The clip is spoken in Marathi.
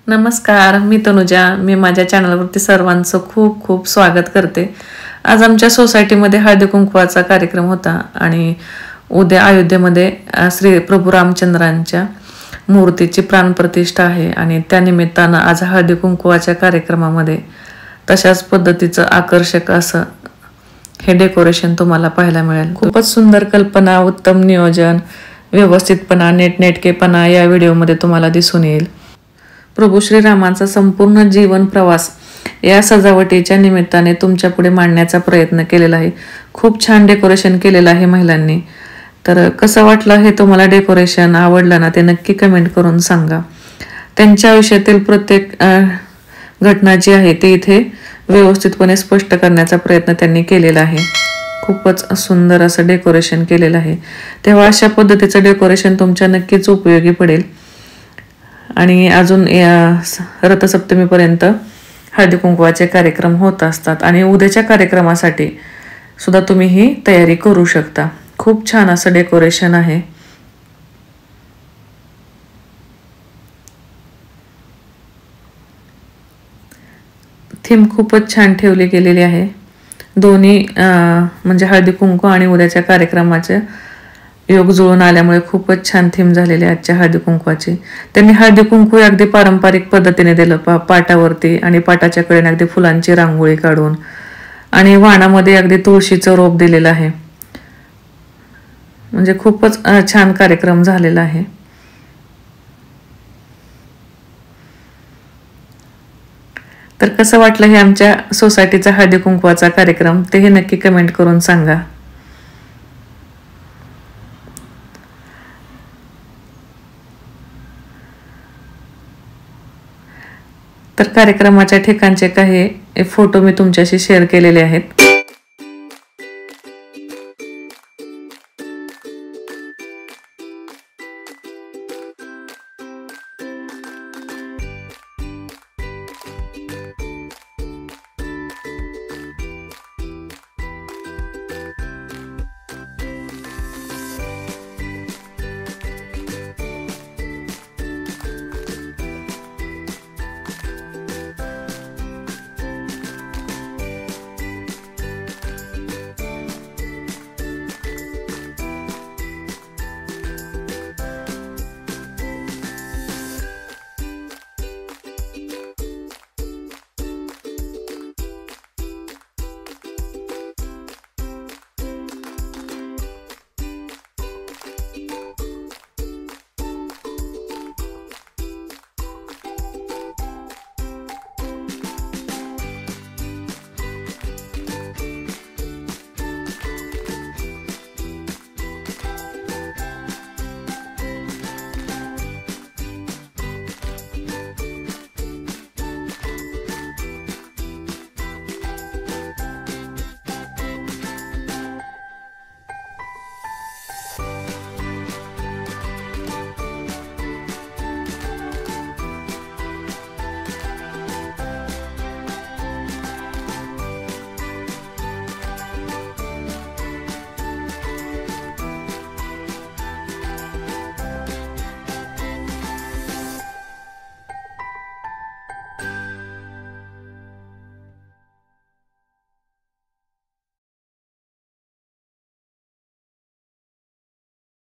नमस्कार, मी तनुजा. मी माझ्या चॅनलवरती सर्वांचं खूप खूप स्वागत करते. आज आमच्या सोसायटीमध्ये हळदी कुंकवाचा कार्यक्रम होता आणि उद्या अयोध्येमध्ये श्री प्रभू रामचंद्रांच्या मूर्तीची प्राणप्रतिष्ठा आहे आणि त्यानिमित्तानं आज हळदी कुंकवाच्या कार्यक्रमामध्ये तशाच पद्धतीचं आकर्षक असं हे डेकोरेशन तुम्हाला पाहायला मिळेल. खूपच सुंदर कल्पना, उत्तम नियोजन, व्यवस्थितपणा, नेटनेटकेपणा या व्हिडिओमध्ये तुम्हाला दिसून येईल. प्रभू श्रीरामांचा संपूर्ण जीवन प्रवास या सजावटीच्या निमित्ताने तुमच्या पुढे मांडण्याचा प्रयत्न केलेला आहे. खूप छान डेकोरेशन केलेलं आहे महिलांनी. तर कसं वाटलं हे तुम्हाला डेकोरेशन, आवडलं ना ते नक्की कमेंट करून सांगा. त्यांच्या आयुष्यातील प्रत्येक घटना जी आहे ते इथे व्यवस्थितपणे स्पष्ट करण्याचा प्रयत्न त्यांनी केलेला आहे. खूपच सुंदर असं डेकोरेशन केलेलं आहे. तेव्हा अशा पद्धतीचं डेकोरेशन तुमच्या नक्कीच उपयोगी पडेल. आणि अजून रथसप्तमीपर्यंत हळदी कुंकवाचे कार्यक्रम होत असतात आणि उद्याच्या कार्यक्रमासाठी सुद्धा तुम्ही ही तयारी करू शकता. खूप छान असं डेकोरेशन आहे. थीम खूपच छान ठेवली गेलेली आहे. दोन्ही म्हणजे हळदी कुंकू आणि उद्याच्या कार्यक्रमाचे योग जुळून आल्यामुळे खूपच छान थीम झालेली आहे आजच्या हळदी कुंकवाची. त्यांनी हळदी कुंकू अगदी पारंपरिक पद्धतीने दिलं, पाटावरती आणि पाटाच्या कडेने अगदी फुलांची रांगोळी काढून आणि वाणामध्ये अगदी तुळशीचं रोप दिलेलं आहे. म्हणजे खूपच छान कार्यक्रम झालेला आहे. तर कसं वाटलं हे आमच्या सोसायटीचा हळदी कुंकवाचा कार्यक्रम ते हे नक्की कमेंट करून सांगा. तर कार्यक्रमाच्या ठिकाणचे काही फोटो मी तुमच्याशी शेअर केलेले आहेत.